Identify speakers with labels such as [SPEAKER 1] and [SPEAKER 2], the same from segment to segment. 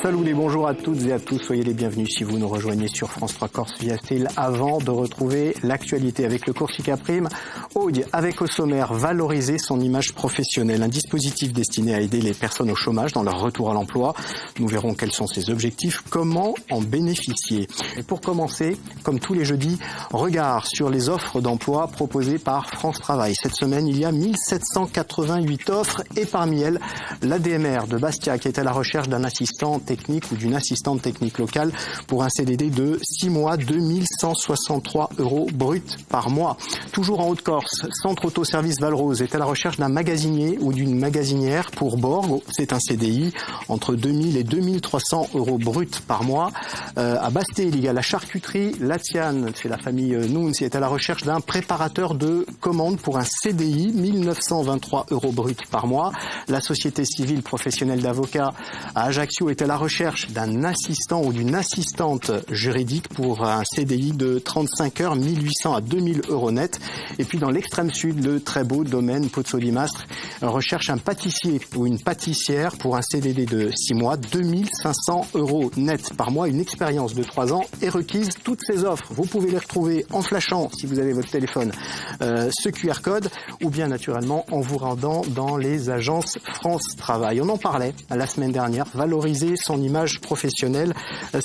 [SPEAKER 1] Salut et bonjour à toutes et à tous, soyez les bienvenus si vous nous rejoignez sur France 3 Corse via Style avant de retrouver l'actualité avec le Corsica Prime. Aude, avec au sommaire, valoriser son image professionnelle, un dispositif destiné à aider les personnes au chômage dans leur retour à l'emploi. Nous verrons quels sont ses objectifs, comment en bénéficier. Et pour commencer, comme tous les jeudis, regard sur les offres d'emploi proposées par France Travail. Cette semaine, il y a 1788 offres et parmi elles, l'ADMR de Bastia qui est à la recherche d'un assistant technique ou d'une assistante technique locale pour un CDD de 6 mois, 2163 € bruts par mois. Toujours en Haute-Corse, Centre Autoservice Valrose est à la recherche d'un magasinier ou d'une magasinière pour Borgo. C'est un CDI entre 2000 et 2300 € bruts par mois. À Bastel, il y a la charcuterie Latiane, c'est la famille Nouns, est à la recherche d'un préparateur de commandes pour un CDI, 1923 € bruts par mois. La société civile professionnelle d'avocats à Ajaccio est à la recherche d'un assistant ou d'une assistante juridique pour un CDI de 35 heures, 1800 à 2000 € net. Et puis dans l'extrême sud, le très beau domaine Pozzo-di-Mastre recherche un pâtissier ou une pâtissière pour un CDD de 6 mois, 2500 € net par mois. Une expérience de 3 ans est requise. Toutes ces offres, vous pouvez les retrouver en flashant, si vous avez votre téléphone, ce QR code ou bien naturellement en vous rendant dans les agences France Travail. On en parlait la semaine dernière, valoriser son image professionnelle,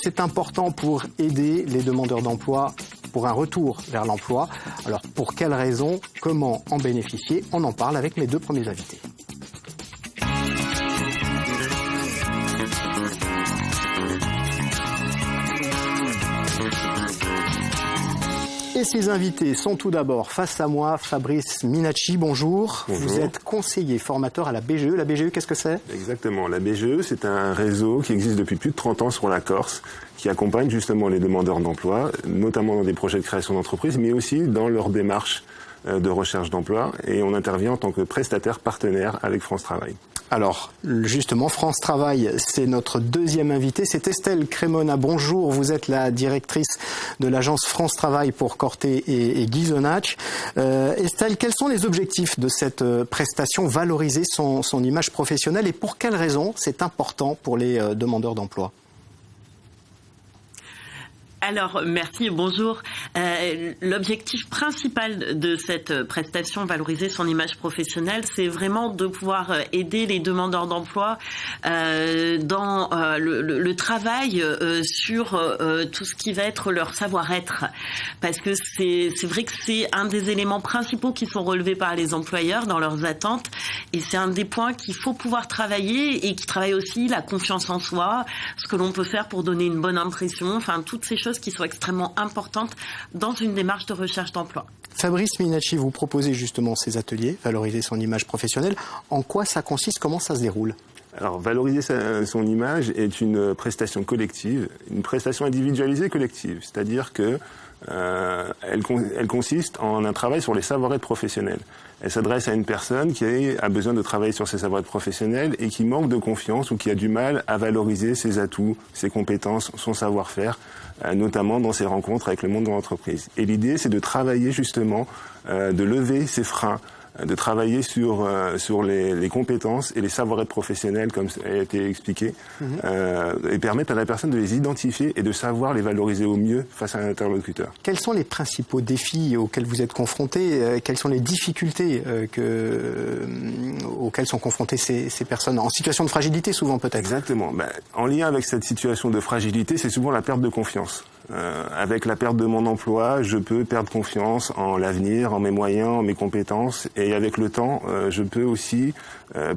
[SPEAKER 1] c'est important pour aider les demandeurs d'emploi pour un retour vers l'emploi. Alors pour quelles raisons, comment en bénéficier? On en parle avec mes deux premiers invités. Et ces invités sont tout d'abord face à moi, Fabrice Minacci, bonjour. Vous êtes conseiller formateur à la BGE. La BGE, qu'est-ce que c'est?
[SPEAKER 2] Exactement. La BGE, c'est un réseau qui existe depuis plus de 30 ans sur la Corse, qui accompagne justement les demandeurs d'emploi, notamment dans des projets de création d'entreprise, mais aussi dans leur démarche de recherche d'emploi. Et on intervient en tant que prestataire partenaire avec France Travail.
[SPEAKER 1] Alors, justement, France Travail, c'est notre deuxième invité. C'est Estelle Crémona. Bonjour, vous êtes la directrice de l'agence France Travail pour Corté et Ghisonacci. Estelle, quels sont les objectifs de cette prestation, valoriser son image professionnelle et pour quelles raisons c'est important pour les demandeurs d'emploi?
[SPEAKER 3] Alors, merci, bonjour. L'objectif principal de cette prestation, valoriser son image professionnelle, c'est vraiment de pouvoir aider les demandeurs d'emploi dans le travail sur tout ce qui va être leur savoir-être. Parce que c'est vrai que c'est un des éléments principaux qui sont relevés par les employeurs dans leurs attentes. Et c'est un des points qu'il faut pouvoir travailler et qui travaille aussi la confiance en soi, ce que l'on peut faire pour donner une bonne impression, enfin toutes ces choses qui sont extrêmement importantes dans une démarche de recherche d'emploi.
[SPEAKER 1] Fabrice Minacci, vous proposez justement ces ateliers, valoriser son image professionnelle. En quoi ça consiste? Comment ça se déroule?
[SPEAKER 2] Alors, valoriser son image est une prestation collective, une prestation individualisée collective. C'est-à-dire que elle consiste en un travail sur les savoir-être professionnels. Elle s'adresse à une personne qui a besoin de travailler sur ses savoir-être professionnels et qui manque de confiance ou qui a du mal à valoriser ses atouts, ses compétences, son savoir-faire, notamment dans ses rencontres avec le monde de l'entreprise. Et l'idée, c'est de travailler justement, de lever ces freins, de travailler sur les compétences et les savoir-être professionnels, comme ça a été expliqué, et permettre à la personne de les identifier et de savoir les valoriser au mieux face à un interlocuteur.
[SPEAKER 1] Quels sont les principaux défis auxquels vous êtes confrontés? Quelles sont les difficultés auxquelles sont confrontées ces personnes en situation de fragilité, souvent peut-être?
[SPEAKER 2] Exactement. En lien avec cette situation de fragilité, c'est souvent la perte de confiance. Avec la perte de mon emploi, je peux perdre confiance en l'avenir, en mes moyens, en mes compétences. Et avec le temps, je peux aussi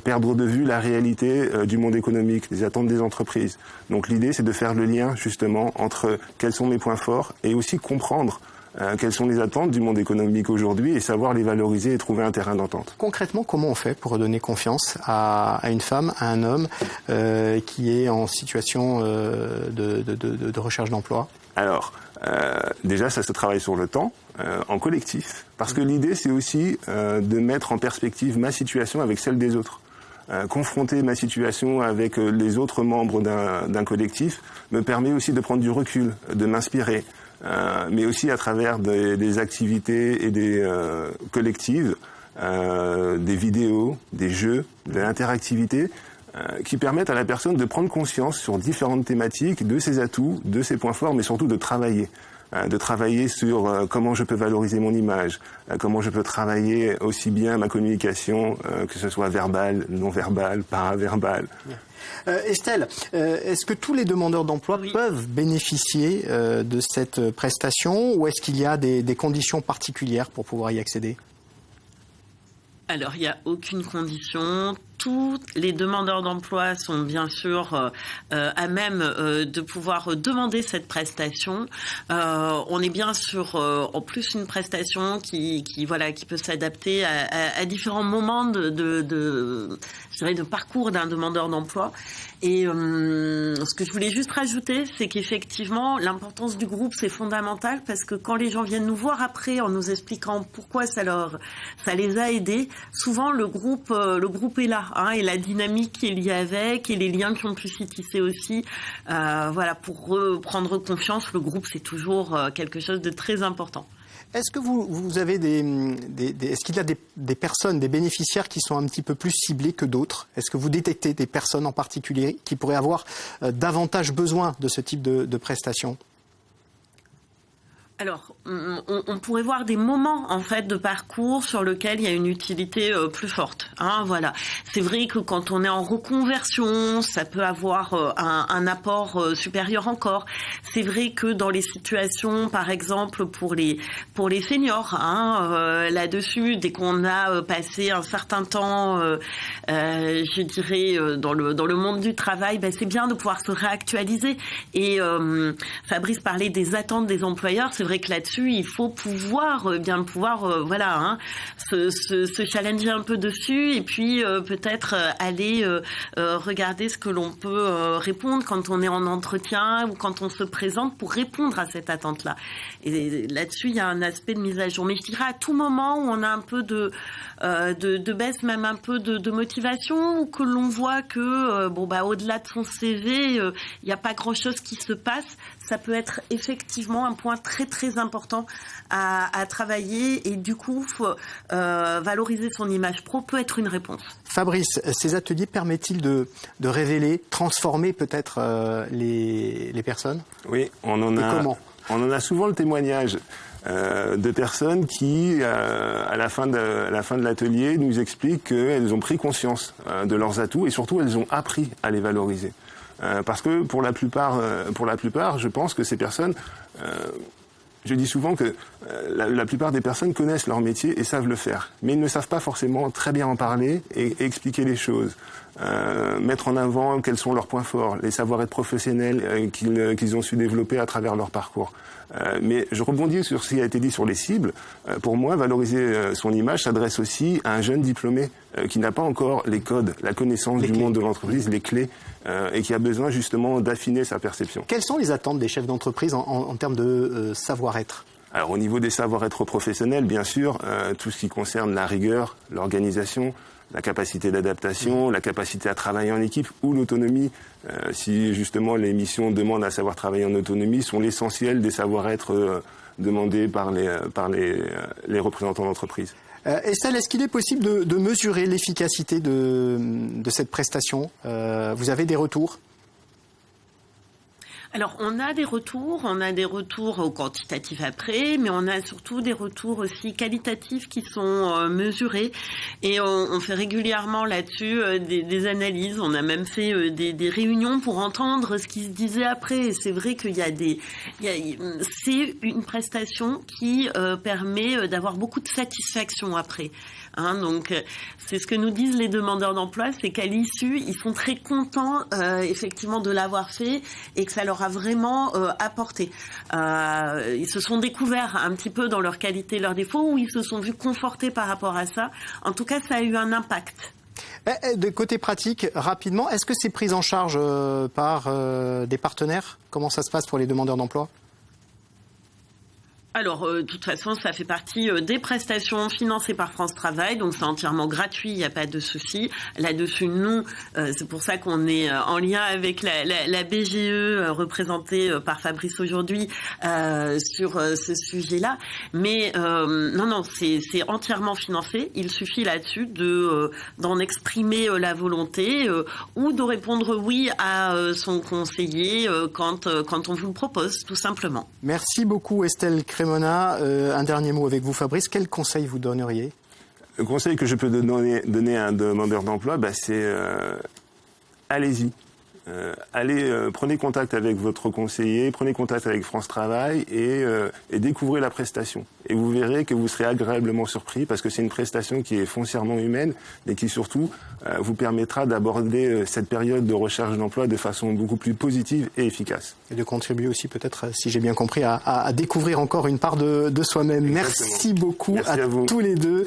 [SPEAKER 2] perdre de vue la réalité du monde économique, des attentes des entreprises. Donc l'idée, c'est de faire le lien justement entre quels sont mes points forts et aussi comprendre quelles sont les attentes du monde économique aujourd'hui et savoir les valoriser et trouver un terrain d'entente.
[SPEAKER 1] Concrètement, comment on fait pour redonner confiance à une femme, à un homme qui est en situation de recherche d'emploi?
[SPEAKER 2] Alors, déjà, ça se travaille sur le temps, en collectif, parce que l'idée, c'est aussi de mettre en perspective ma situation avec celle des autres. Confronter ma situation avec les autres membres d'un collectif me permet aussi de prendre du recul, de m'inspirer, mais aussi à travers des activités et des collectives, des vidéos, des jeux, de l'interactivité, qui permettent à la personne de prendre conscience sur différentes thématiques, de ses atouts, de ses points forts, mais surtout de travailler sur comment je peux valoriser mon image, comment je peux travailler aussi bien ma communication, que ce soit verbale, non verbale, paraverbale.
[SPEAKER 1] Estelle, est-ce que tous les demandeurs d'emploi peuvent bénéficier de cette prestation ou est-ce qu'il y a des conditions particulières pour pouvoir y accéder ?
[SPEAKER 3] Alors, il n'y a aucune condition. Tous les demandeurs d'emploi sont bien sûr à même de pouvoir demander cette prestation. On est bien sûr en plus une prestation qui peut s'adapter à différents moments de parcours d'un demandeur d'emploi. Et ce que je voulais juste rajouter, c'est qu'effectivement, l'importance du groupe, c'est fondamental parce que quand les gens viennent nous voir après en nous expliquant pourquoi ça les a aidés, souvent le groupe est là. Et la dynamique qui est liée avec et les liens qui ont pu s'y tisser aussi. Pour reprendre confiance, le groupe, c'est toujours quelque chose de très important.
[SPEAKER 1] Est-ce que vous avez est-ce qu'il y a des personnes, des bénéficiaires qui sont un petit peu plus ciblés que d'autres ? Est-ce que vous détectez des personnes en particulier qui pourraient avoir davantage besoin de ce type de prestations ?
[SPEAKER 3] Alors, on pourrait voir des moments en fait de parcours sur lesquels il y a une utilité plus forte. Voilà. C'est vrai que quand on est en reconversion, ça peut avoir un apport supérieur encore. C'est vrai que dans les situations, par exemple pour les seniors, là-dessus, dès qu'on a passé un certain temps, je dirais dans le monde du travail, c'est bien de pouvoir se réactualiser. Et Fabrice parlait des attentes des employeurs. C'est vrai que là-dessus, il faut pouvoir se challenger un peu dessus et puis peut-être aller regarder ce que l'on peut répondre quand on est en entretien ou quand on se présente pour répondre à cette attente-là. Et là-dessus, il y a un aspect de mise à jour. Mais je dirais à tout moment où on a un peu de baisse, même un peu de motivation, ou que l'on voit que au-delà de son CV, il n'y a pas grand-chose qui se passe, ça peut être effectivement un point très très important à travailler et du coup valoriser son image pro peut être une réponse.
[SPEAKER 1] Fabrice, ces ateliers permettent-ils de révéler, transformer peut-être les personnes ?
[SPEAKER 2] Oui, on en a souvent le témoignage de personnes qui, à la fin de l'atelier, nous expliquent qu'elles ont pris conscience de leurs atouts et surtout elles ont appris à les valoriser. Parce que pour la plupart, je pense que ces personnes, je dis souvent que la plupart des personnes connaissent leur métier et savent le faire, mais ils ne savent pas forcément très bien en parler et expliquer les choses, mettre en avant quels sont leurs points forts, les savoir-être professionnels qu'ils ont su développer à travers leur parcours. Mais je rebondis sur ce qui a été dit sur les cibles. Pour moi, valoriser son image s'adresse aussi à un jeune diplômé qui n'a pas encore les codes, la connaissance du monde de l'entreprise, les clés, et qui a besoin justement d'affiner sa perception.
[SPEAKER 1] Quelles sont les attentes des chefs d'entreprise en termes de savoir-être ?
[SPEAKER 2] Alors au niveau des savoir-être professionnels, bien sûr, tout ce qui concerne la rigueur, l'organisation, la capacité d'adaptation, la capacité à travailler en équipe ou l'autonomie, si justement les missions demandent à savoir travailler en autonomie, sont l'essentiel des savoir-être demandés par les représentants d'entreprise.
[SPEAKER 1] Estelle, est-ce qu'il est possible de mesurer l'efficacité de cette prestation ? Vous avez des retours ?
[SPEAKER 3] Alors, on a des retours quantitatifs après, mais on a surtout des retours aussi qualitatifs qui sont mesurés. Et on fait régulièrement là-dessus des analyses. On a même fait des réunions pour entendre ce qui se disait après. Et c'est vrai qu'il c'est une prestation qui permet d'avoir beaucoup de satisfaction après. Donc, c'est ce que nous disent les demandeurs d'emploi, c'est qu'à l'issue, ils sont très contents effectivement de l'avoir fait et que ça leur a vraiment apporté. Ils se sont découverts un petit peu dans leurs qualités, leurs défauts, ou ils se sont vus confortés par rapport à ça. En tout cas, ça a eu un impact.
[SPEAKER 1] De côté pratique, rapidement, est-ce que c'est pris en charge par des partenaires ? Comment ça se passe pour les demandeurs d'emploi ?
[SPEAKER 3] Alors, de toute façon, ça fait partie des prestations financées par France Travail, donc c'est entièrement gratuit, il n'y a pas de souci. Là-dessus, nous, c'est pour ça qu'on est en lien avec la BGE, représentée par Fabrice aujourd'hui, sur ce sujet-là. Mais non, c'est entièrement financé. Il suffit là-dessus d'en exprimer la volonté ou de répondre oui à son conseiller quand on vous le propose, tout simplement.
[SPEAKER 1] Merci beaucoup, Estelle Crémona. Un dernier mot avec vous, Fabrice. Quel conseil vous donneriez ?
[SPEAKER 2] Le conseil que je peux donner à un demandeur d'emploi, c'est allez-y. Prenez contact avec votre conseiller, prenez contact avec France Travail et découvrez la prestation. Et vous verrez que vous serez agréablement surpris parce que c'est une prestation qui est foncièrement humaine et qui surtout vous permettra d'aborder cette période de recherche d'emploi de façon beaucoup plus positive et efficace.
[SPEAKER 1] Et de contribuer aussi peut-être, si j'ai bien compris, à découvrir encore une part de soi-même.
[SPEAKER 2] Exactement.
[SPEAKER 1] Merci beaucoup.
[SPEAKER 2] Merci à
[SPEAKER 1] tous les deux.